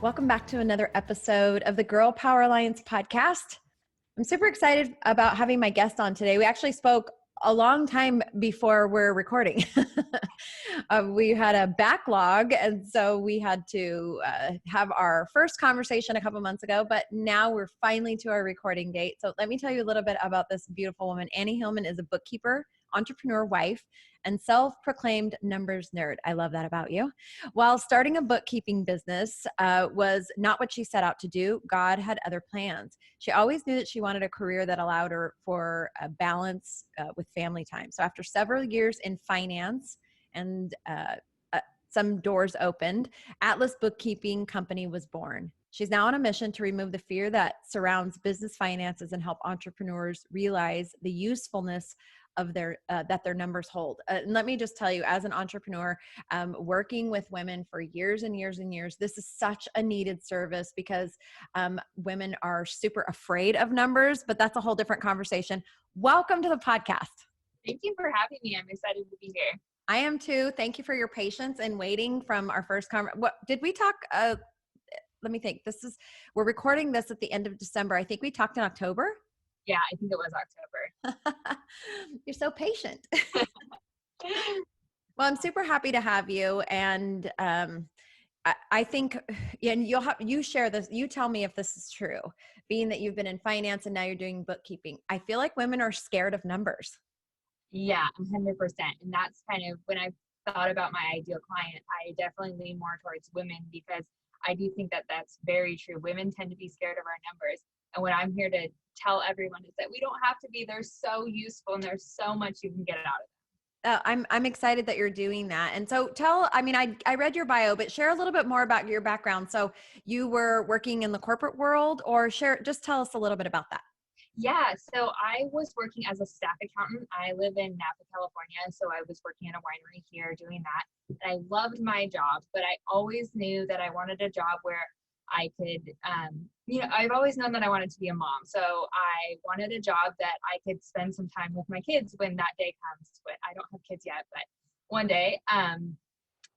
Welcome back to another episode of the Girl Power Alliance podcast. I'm super excited about having my guest on today. We actually spoke a long time before we're recording. We had a backlog, and so we had to have our first conversation a couple months ago, but now we're finally to our recording date. So let me tell you a little bit about this beautiful woman. Annie Hillman is a bookkeeper, entrepreneur, wife, and self-proclaimed numbers nerd. I love that about you. While starting a bookkeeping business was not what she set out to do, God had other plans. She always knew that she wanted a career that allowed her for a balance with family time. So after several years in finance and some doors opened, Atlas Bookkeeping Company was born. She's now on a mission to remove the fear that surrounds business finances and help entrepreneurs realize the usefulness of their that their numbers hold. And let me just tell you, as an entrepreneur, working with women for years and years and years, this is such a needed service because women are super afraid of numbers, but that's a whole different conversation. Welcome to the podcast. Thank you for having me. I'm excited to be here. I am too. Thank you for your patience and waiting from our first conversation. What did we talk? Let me think. We're recording this at the end of December. I think we talked in October. Yeah, I think it was October. You're so patient. Well, I'm super happy to have you. And I think, and you share this, you tell me if this is true, being that you've been in finance and now you're doing bookkeeping. I feel like women are scared of numbers. Yeah, 100%. And that's kind of when I thought about my ideal client, I definitely lean more towards women because I do think that that's very true. Women tend to be scared of our numbers. And what I'm here to tell everyone is that we don't have to be. They're so useful and there's so much you can get out of them. I'm excited that you're doing that. And so I read your bio, but share a little bit more about your background. So you were working in the corporate world, or just tell us a little bit about that. Yeah, so I was working as a staff accountant. I live in Napa, California, so I was working in a winery here doing that. And I loved my job, but I always knew that I wanted a job where I could, I've always known that I wanted to be a mom. So I wanted a job that I could spend some time with my kids when that day comes. But I don't have kids yet, but one day.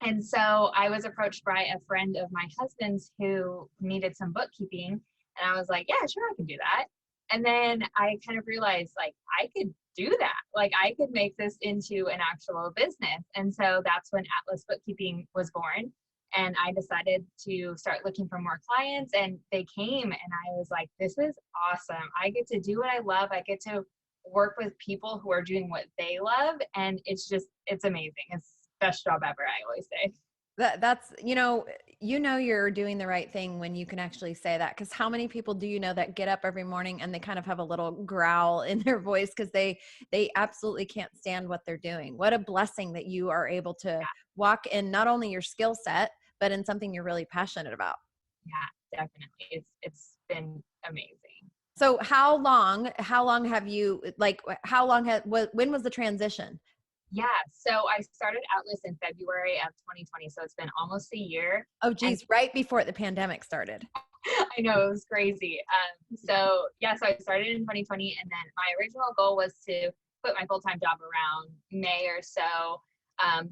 And so I was approached by a friend of my husband's who needed some bookkeeping. And I was like, yeah, sure, I can do that. And then I kind of realized like I could do that. Like I could make this into an actual business. And so that's when Atlas Bookkeeping was born. And I decided to start looking for more clients, and they came, and I was like, this is awesome. I get to do what I love. I get to work with people who are doing what they love. And it's amazing. It's the best job ever, I always say. That's, you're doing the right thing when you can actually say that. Because how many people do you know that get up every morning and they kind of have a little growl in their voice because they absolutely can't stand what they're doing? What a blessing that you are able to walk in not only your skill set, but in something you're really passionate about. Yeah, definitely. It's been amazing. So when was the transition? Yeah, so I started Atlas in February of 2020, so it's been almost a year. Oh, geez, right before the pandemic started. I know, it was crazy. So I started in 2020, and then my original goal was to quit my full-time job around May or so.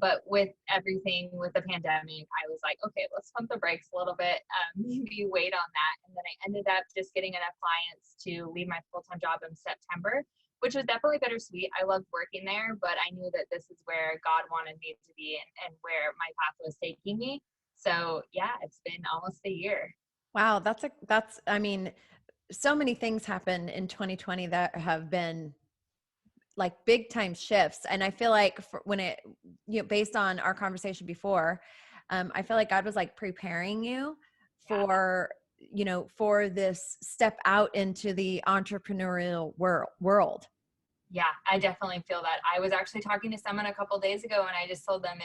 But with everything with the pandemic, I was like, okay, let's pump the brakes a little bit, maybe wait on that. And then I ended up just getting enough clients to leave my full-time job in September, which was definitely bittersweet. I loved working there, but I knew that this is where God wanted me to be and where my path was taking me. So yeah, it's been almost a year. Wow. So many things happen in 2020 that have been like big time shifts. And I feel like based on our conversation before, I feel like God was like preparing you for this step out into the entrepreneurial world. Yeah, I definitely feel that. I was actually talking to someone a couple days ago, and I just told them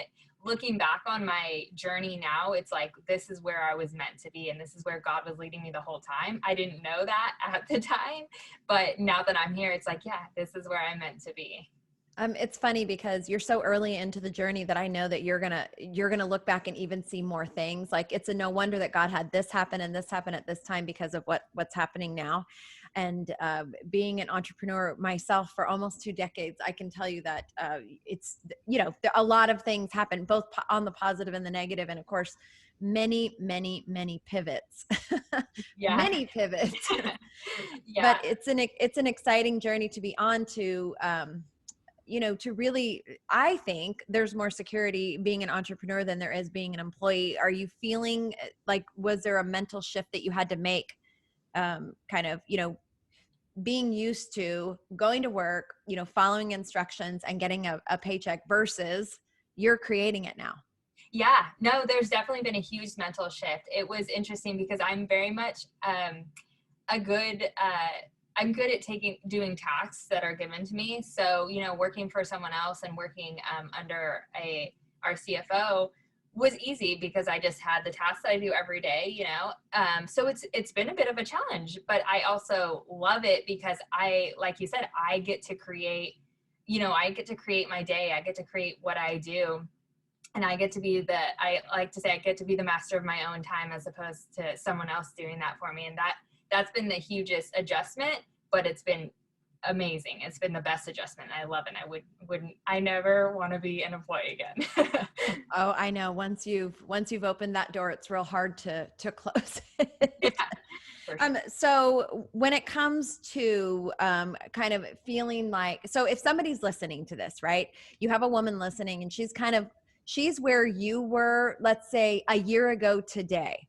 looking back on my journey now, it's like, this is where I was meant to be. And this is where God was leading me the whole time. I didn't know that at the time, but now that I'm here, it's like, yeah, this is where I'm meant to be. It's funny because you're so early into the journey that I know that you're gonna look back and even see more things. Like it's a no wonder that God had this happen and this happen at this time because of what's happening now. And being an entrepreneur myself for almost 2 decades, I can tell you that it's, a lot of things happen both on the positive and the negative. And of course, many pivots, Yeah. many pivots. Yeah. But it's an exciting journey to be on to really, I think there's more security being an entrepreneur than there is being an employee. Are you feeling like, was there a mental shift that you had to make, kind of, being used to going to work, following instructions and getting a paycheck versus you're creating it now? Yeah, no, there's definitely been a huge mental shift. It was interesting because I'm very much a good I'm good at doing tasks that are given to me. So, working for someone else and working under our CFO was easy because I just had the tasks that I do every day, so it's been a bit of a challenge, but I also love it because like you said, I get to create, I get to create my day. I get to create what I do. And I get to be I like to say, I get to be the master of my own time as opposed to someone else doing that for me. And that's been the hugest adjustment, but it's been amazing. It's been the best adjustment. I love it. I never want to be an employee again. Oh, I know. Once you've opened that door, it's real hard to close it. Yeah, for sure. So when it comes to kind of feeling like, so if somebody's listening to this, right, you have a woman listening and she's where you were, let's say a year ago today,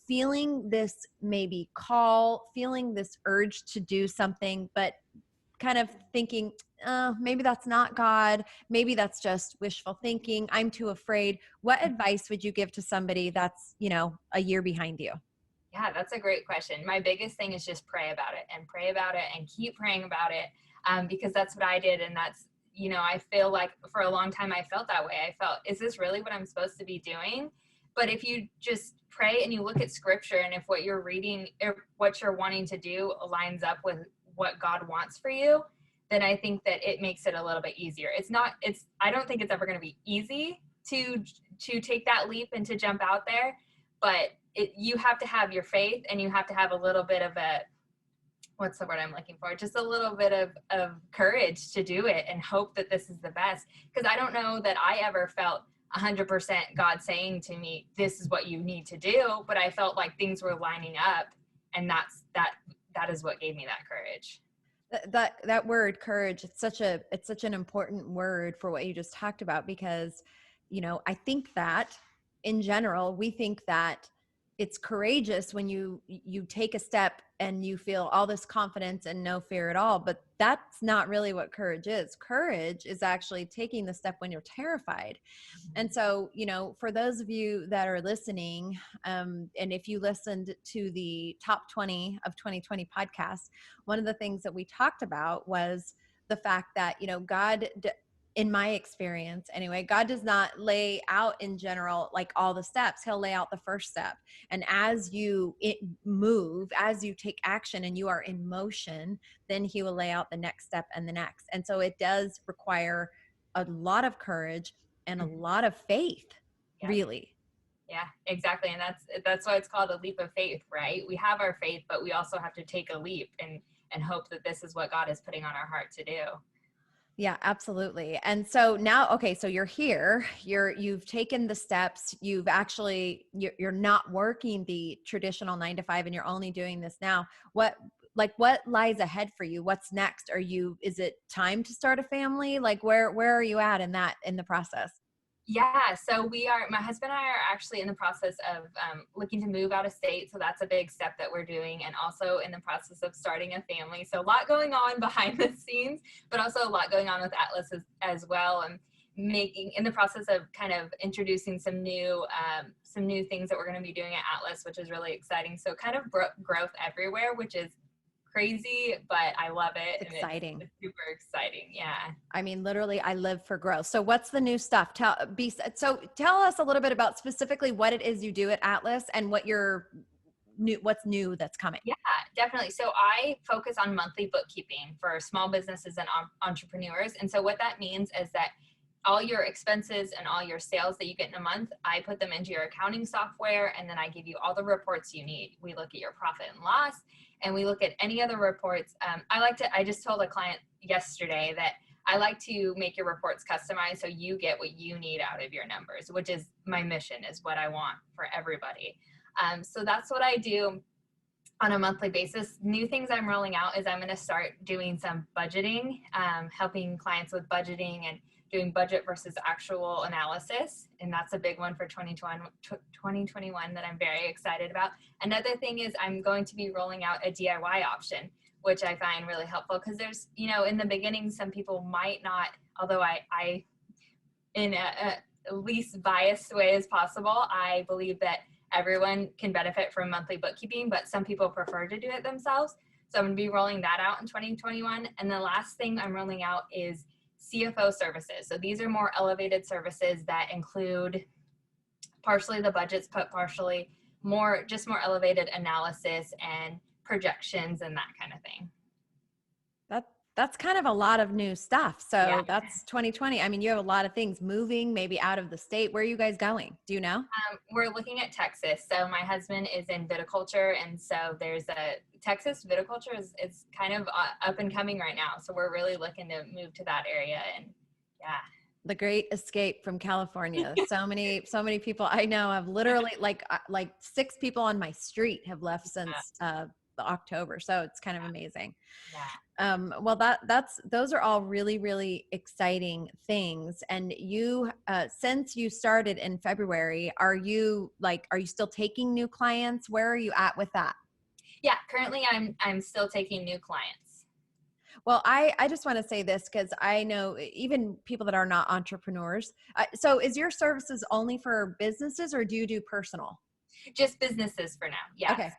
feeling this maybe call, feeling this urge to do something, but kind of thinking, maybe that's not God. Maybe that's just wishful thinking. I'm too afraid. What advice would you give to somebody that's, a year behind you? Yeah, that's a great question. My biggest thing is just pray about it and keep praying about it, because that's what I did. And that's, I feel like for a long time I felt that way. I felt, is this really what I'm supposed to be doing? But if you just pray and you look at scripture, and if what you're reading or what you're wanting to do aligns up with what God wants for you, then I think that it makes it a little bit easier. I don't think it's ever going to be easy to take that leap and to jump out there, but you have to have your faith, and you have to have a little bit of what's the word I'm looking for? Just a little bit of courage to do it and hope that this is the best. Because I don't know that I ever felt 100% God saying to me, this is what you need to do. But I felt like things were lining up, and that is what gave me that courage. That word courage, it's such an important word for what you just talked about, because, I think that in general, we think that it's courageous when you take a step and you feel all this confidence and no fear at all, but that's not really what courage is. Courage is actually taking the step when you're terrified. And so, for those of you that are listening, and if you listened to the top 20 of 2020 podcast, one of the things that we talked about was the fact that, God, in my experience anyway, God does not lay out in general, like all the steps. He'll lay out the first step. And as you move, as you take action and you are in motion, then he will lay out the next step and the next. And so it does require a lot of courage and a lot of faith, Yeah. really. Yeah, exactly. And that's why it's called a leap of faith, right? We have our faith, but we also have to take a leap and hope that this is what God is putting on our heart to do. Yeah, absolutely. And so now, okay, so you're here, you've taken the steps, you're not working the traditional 9 to 5 and you're only doing this now. What lies ahead for you? What's next? Is it time to start a family? Like where are you at in the process? Yeah, so my husband and I are actually in the process of looking to move out of state. So that's a big step that we're doing, and also in the process of starting a family. So a lot going on behind the scenes, but also a lot going on with Atlas as well. And in the process of kind of introducing some new things that we're going to be doing at Atlas, which is really exciting. So kind of growth everywhere, which is crazy, but I love it. It's exciting. It's super exciting. Yeah. I mean, literally, I live for growth. So what's the new stuff? Tell us a little bit about specifically what it is you do at Atlas and what's new that's coming. Yeah, definitely. So I focus on monthly bookkeeping for small businesses and entrepreneurs. And so what that means is that all your expenses and all your sales that you get in a month, I put them into your accounting software, and then I give you all the reports you need. We look at your profit and loss, and we look at any other reports. I just told a client yesterday that I like to make your reports customized so you get what you need out of your numbers, which is my mission, is what I want for everybody. So that's what I do on a monthly basis. New things I'm rolling out is I'm going to start doing some budgeting, helping clients with budgeting and doing budget versus actual analysis. And that's a big one for 2021 that I'm very excited about. Another thing is I'm going to be rolling out a DIY option, which I find really helpful because there's, in the beginning, some people might not, although I in a least biased way as possible, I believe that everyone can benefit from monthly bookkeeping, but some people prefer to do it themselves. So I'm going to be rolling that out in 2021. And the last thing I'm rolling out is CFO services. So these are more elevated services that include partially the budgets, but partially more elevated analysis and projections and that kind of thing. That's kind of a lot of new stuff. So Yeah. That's 2020. I mean, you have a lot of things moving, maybe out of the state. Where are you guys going? Do you know? We're looking at Texas. So my husband is in viticulture. And so there's Texas viticulture is kind of up and coming right now. So we're really looking to move to that area. And yeah. The great escape from California. So many people I know have literally like 6 people on my street have left since the October. So it's kind of amazing. Yeah. Well, those are all really, really exciting things. And you, since you started in February, are you still taking new clients? Where are you at with that? Yeah, currently I'm still taking new clients. Well, I just want to say this because I know even people that are not entrepreneurs. So is your services only for businesses or do you do personal? Just businesses for now. Yes. Okay.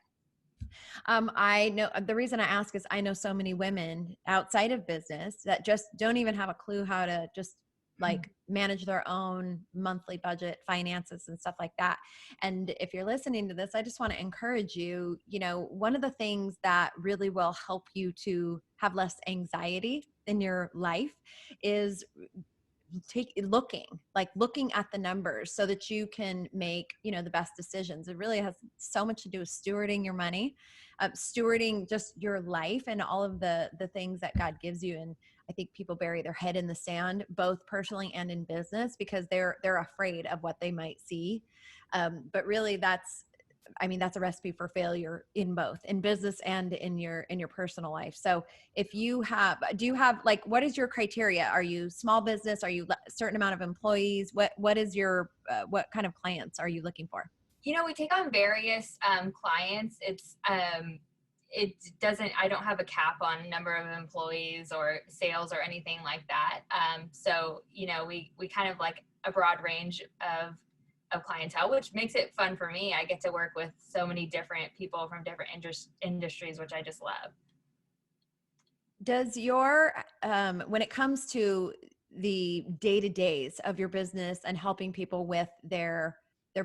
I know the reason I ask is I know so many women outside of business that just don't even have a clue how to just like manage their own monthly budget, finances and stuff like that. And if you're listening to this, I just want to encourage you, one of the things that really will help you to have less anxiety in your life is looking at the numbers so that you can make the best decisions. It really has so much to do with stewarding your money, stewarding just your life and all of the things that God gives you. And I think people bury their head in the sand, both personally and in business, because they're afraid of what they might see. But really that's a recipe for failure in both, in business and in your personal life. So do you have what is your criteria? Are you small business? Are you a certain amount of employees? What is your, what kind of clients are you looking for? We take on various clients. I don't have a cap on number of employees or sales or anything like that. So, we kind of like a broad range of clientele, which makes it fun for me. I get to work with so many different people from different industries, which I just love. Does your, when it comes to the day-to-days of your business and helping people with their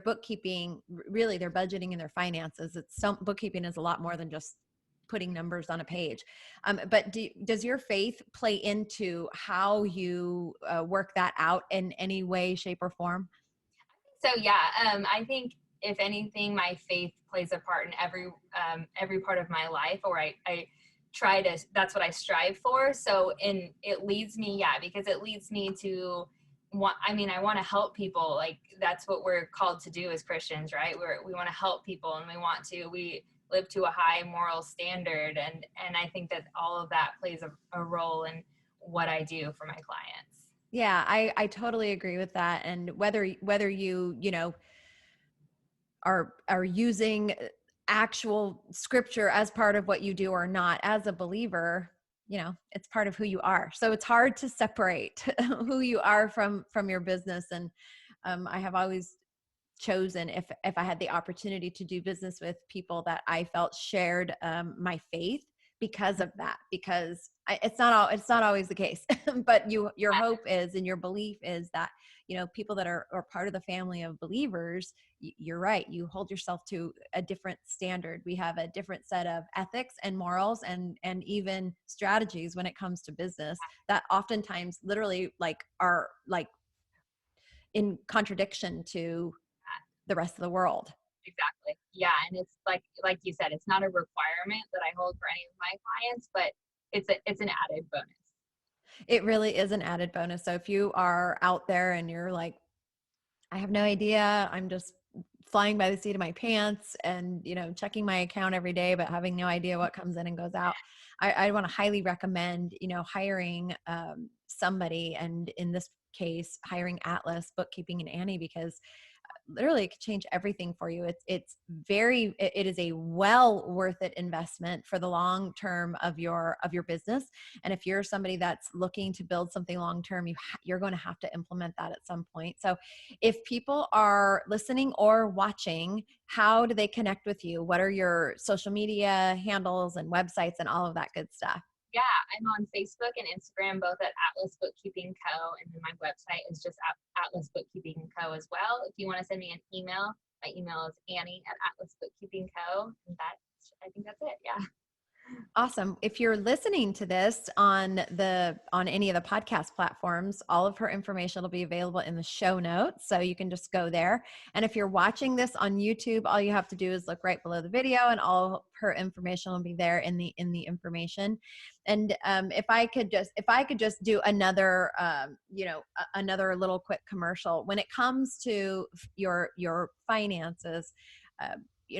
bookkeeping, really their budgeting and their finances, bookkeeping is a lot more than just putting numbers on a page. But does your faith play into how you work that out in any way, shape, or form? So yeah, I think if anything, my faith plays a part in every part of my life, or I try to. That's what I strive for. So it leads me, because it leads me to. I want to help people. Like that's what we're called to do as Christians, right? We want to help people, and we live to a high moral standard, and I think that all of that plays a role in what I do for my clients. Yeah, I totally agree with that. And whether you are using actual scripture as part of what you do or not, as a believer, it's part of who you are. So it's hard to separate who you are from your business. And I have always chosen, if I had the opportunity to do business with people that I felt shared my faith, because of that, because it's not always the case, but your hope is, and your belief is that, people that are part of the family of believers, you're right. You hold yourself to a different standard. We have a different set of ethics and morals and even strategies when it comes to business that oftentimes literally are in contradiction to the rest of the world. Exactly. Yeah. And it's like you said, it's not a requirement that I hold for any of my clients, but it's an added bonus. It really is an added bonus. So if you are out there and you're like, I have no idea, I'm just flying by the seat of my pants and, checking my account every day, but having no idea what comes in and goes out, I want to highly recommend, hiring somebody, and in this case, hiring Atlas Bookkeeping and Annie, because literally it could change everything for you. It is a well worth it investment for the long term of your business. And if you're somebody that's looking to build something long term, you're going to have to implement that at some point. So if people are listening or watching, how do they connect with you? What are your social media handles and websites and all of that good stuff? Yeah, I'm on Facebook and Instagram, both at Atlas Bookkeeping Co. And then my website is just Atlas Bookkeeping Co. as well. If you want to send me an email, my email is Annie at Atlas Bookkeeping Co. And I think that's it. Yeah. Awesome. If you're listening to this on any of the podcast platforms, all of her information will be available in the show notes. So you can just go there. And if you're watching this on YouTube, all you have to do is look right below the video and all of her information will be there in the information. And if I could just do another, another little quick commercial when it comes to your finances,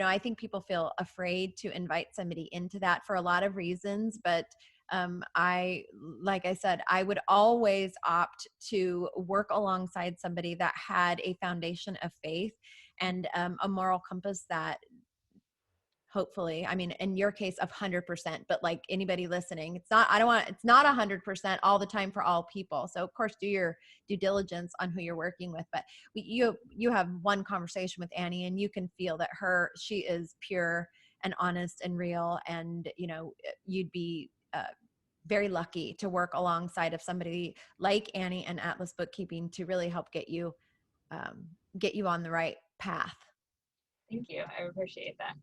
I think people feel afraid to invite somebody into that for a lot of reasons, but like I said, I would always opt to work alongside somebody that had a foundation of faith and a moral compass that, hopefully, I mean, in your case, 100%, but like anybody listening, it's not 100% all the time for all people. So of course, do your due diligence on who you're working with, but you have one conversation with Annie and you can feel that she is pure and honest and real. And, you'd be very lucky to work alongside of somebody like Annie and Atlas Bookkeeping to really help get you on the right path. Thank you. I appreciate that.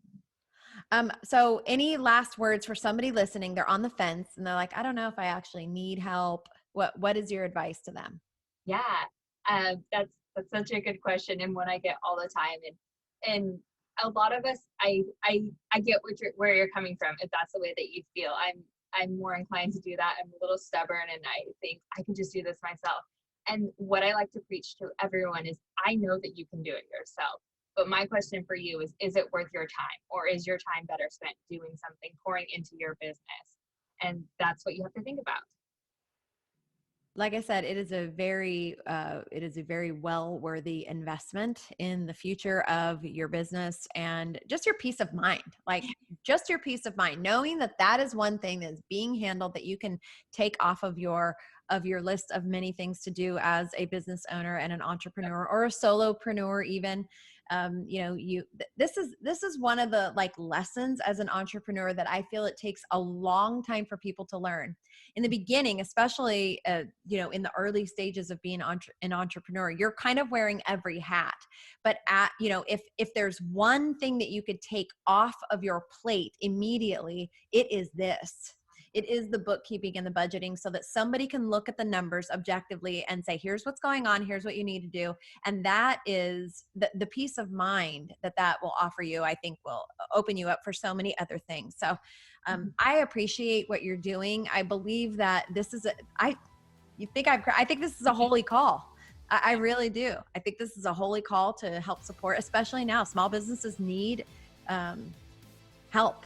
So any last words for somebody listening? They're on the fence and they're like, I don't know if I actually need help. What is your advice to them? Yeah, that's such a good question and one I get all the time. And a lot of us, I get where you're coming from. If that's the way that you feel, I'm more inclined to do that. I'm a little stubborn and I think I can just do this myself. And what I like to preach to everyone is I know that you can do it yourself. But my question for you is it worth your time, or is your time better spent doing something, pouring into your business? And that's what you have to think about. Like I said, it is a very well-worthy investment in the future of your business and just your peace of mind. Like just your peace of mind, knowing that is one thing that is being handled, that you can take off of your list of many things to do as a business owner and an entrepreneur or a solopreneur even. This is one of the lessons as an entrepreneur that I feel it takes a long time for people to learn. In the beginning, especially, in the early stages of being an entrepreneur, you're kind of wearing every hat. But if there's one thing that you could take off of your plate immediately, it is this. It is the bookkeeping and the budgeting, so that somebody can look at the numbers objectively and say, here's what's going on, here's what you need to do. And that is the peace of mind that will offer you, I think will open you up for so many other things. So I appreciate what you're doing. I believe that this is I think this is a holy call. I really do. I think this is a holy call to help support, especially now. Small businesses need help.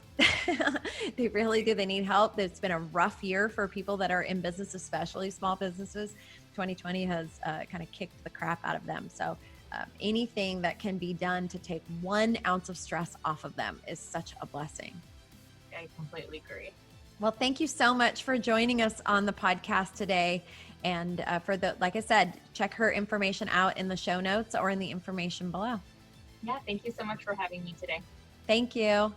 They really do. They need help. It's been a rough year for people that are in business, especially small businesses. 2020 has kind of kicked the crap out of them. So anything that can be done to take 1 ounce of stress off of them is such a blessing. I completely agree. Well, thank you so much for joining us on the podcast today. And like I said, check her information out in the show notes or in the information below. Yeah, thank you so much for having me today. Thank you.